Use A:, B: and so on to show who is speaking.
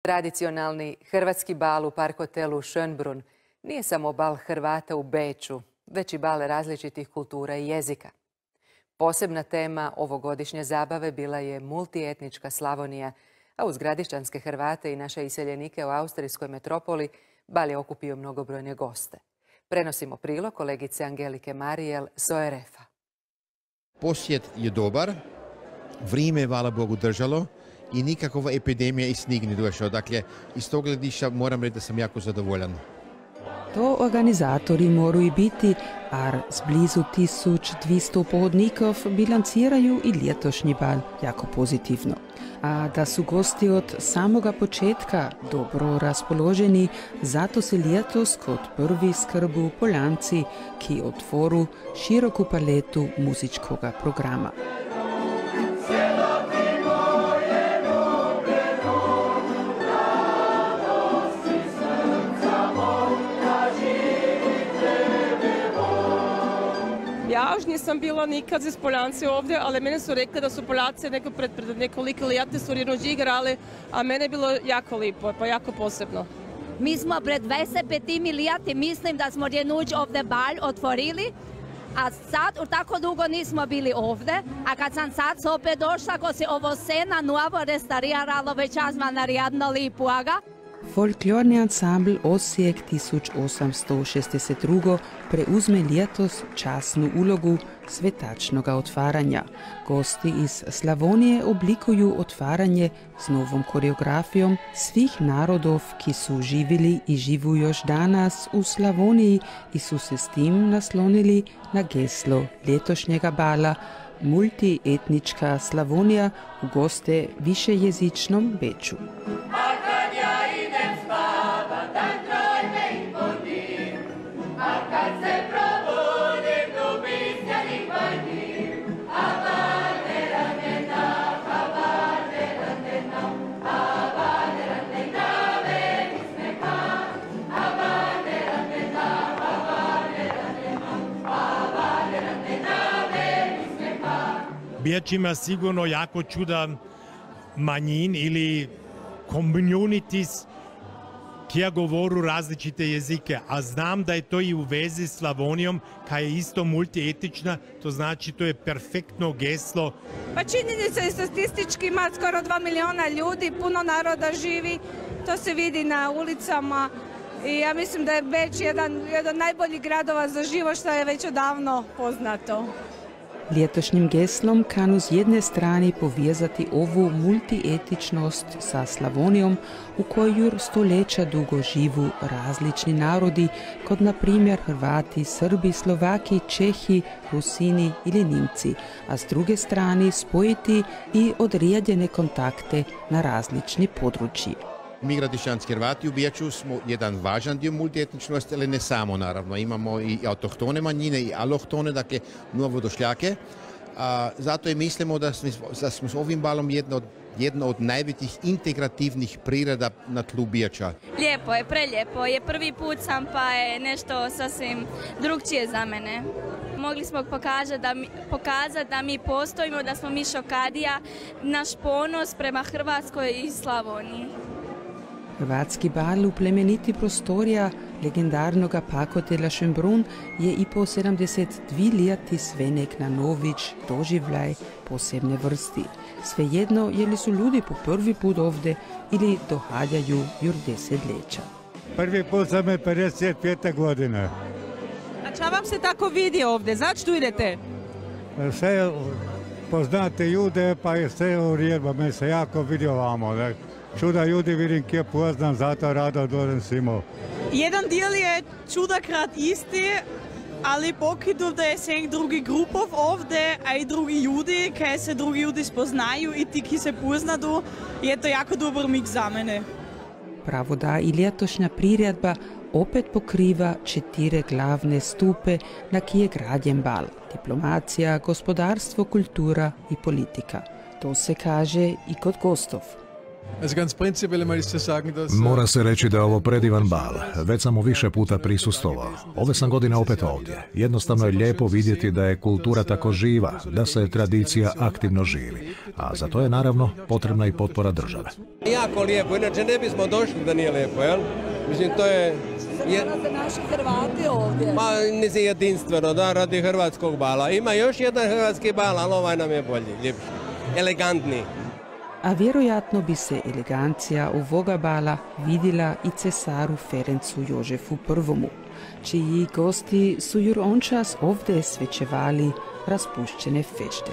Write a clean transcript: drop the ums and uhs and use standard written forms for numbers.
A: Tradicionalni hrvatski bal u park hotelu Schönbrunn nije samo bal Hrvata u Beču, već i bal različitih kultura i jezika. Posebna tema ovogodišnje zabave bila je multietnička Slavonija, a uz gradišćanske Hrvate i naše iseljenike u austrijskoj metropoli bal je okupio mnogobrojne goste. Prenosimo prilog kolegice Angelike Marijel s ORF-a.
B: Posjet je dobar, vrijeme je, hvala Bogu, držalo i nikakva epidemija i snijeg nije došao. Dakle, iz tog gledišta moram reći da sam jako zadovoljan.
C: To organizatori moraju biti, a s blizu 1200 pohodnikov bilanciraju i letošnji bal jako pozitivno. A da su gosti od samoga početka dobro raspoloženi, zato se letos kot prvi skrbu Poljanci, ki otvoru široku paletu muzičkoga programa.
D: Ja još nisam bila nikad iz Poljanci ovdje, ali mene su rekli da su Poljaci pred nekoliko leta su Rinođ igrali, a mene je bilo jako lipo, pa jako posebno.
E: Mi smo pred 25 leti, mislim da smo Rinođ ovdje bal otvorili, a sad tako dugo nismo bili ovdje, a kad sam sad opet došla, ko se ovo scena novo restauriralo, već azma narijadno lipuaga.
C: Folklorni ansambl Osijek 1862 preuzme letos časnu ulogu svetačnoga otvaranja. Gosti iz Slavonije oblikuju otvaranje s novom koreografijom svih narodov, ki su živjeli i živu još danas u Slavoniji i su se s tim naslonili na geslo letošnjega bala Multietnička Slavonija u goste višejezičnom Beču.
F: Beč ima sigurno jako čudan manjin ili communities koja govoru različite jezike, a znam da je to i u vezi s Slavonijom, koja je isto multietična, to znači to je perfektno geslo.
G: Pa činjenica je statistički ima skoro 2 miliona ljudi, puno naroda živi, to se vidi na ulicama i ja mislim da je Beč jedan od najboljih gradova za život, što je već odavno poznato.
C: Letošnjim geslom kanu s jedne strane povezati ovu multietičnost sa Slavonijom, u kojoj stoljeća dugo živu različni narodi, kot na primjer Hrvati, Srbi, Slovaki, Čehi, Rusini ili Nimci, a s druge strane spojiti i određene kontakte na različni područji.
B: Mi gradišćanski Hrvati u Beču smo jedan važan dio multietničnosti, ali ne samo naravno. Imamo i autohtone manjine i alohtone, dakle novodošljake. Zato i mislimo da smo s ovim balom jedna od najvećih integrativnih priroda na tlu Beča.
H: Lijepo je, prelijepo je. Prvi put sam, pa je nešto sasvim drugčije za mene. Mogli smo pokazati da mi postojimo, da smo mi Šokadija, naš ponos prema Hrvatskoj i Slavoniji.
C: Hrvatski bal u plemeniti prostorija legendarnoga park hotela Schönbrunn je i po 72 leti svenek na nović doživljaj posebne vrsti. Svejedno, je li su ljudi po prvi put ovdje ili dohađaju jur desetljeća.
I: Prvi put sam je 55. godine.
J: A ča vam se tako vidi ovdje? Zašto idete?
I: Sve poznate ljude, pa je sve u redu, me se jako vidio vamo. Čuda ljudi vidim kje poznam, zato rado dolem si imao.
J: Jedan del je čudakrat isti, ali pokridu da je vseh drugih grupov ovdje, a i drugi ljudi, kaj se drugi ljudi spoznaju i ti, ki se poznadu, je to jako dober mix za mene.
C: Pravo da i letošnja priredba opet pokriva 4 glavne stupe, na ki je građen bal: diplomacija, gospodarstvo, kultura i politika. To se kaže i kod gostov.
K: Mora se reći da je ovo predivan bal. Već sam mu više puta prisustvovao. Ove sam godine opet ovdje. Jednostavno je lijepo vidjeti da je kultura tako živa, da se tradicija aktivno živi. A za to je naravno potrebna i potpora države.
L: Jako lijepo, inače ne bismo došli da nije lijepo, jel? Mislim, to je...
M: Rade naši Hrvati ovdje.
L: Pa, mislim, jedinstveno, da, radi hrvatskog bala. Ima još jedan hrvatski bal, ali ovaj nam je bolji, ljepši, elegantniji.
C: A vjerojatno bi se elegancija ovoga bala vidjela i cesaru Ferencu Jožefu I, čiji gosti su jur ončas ovdje svečevali raspušćene fešte.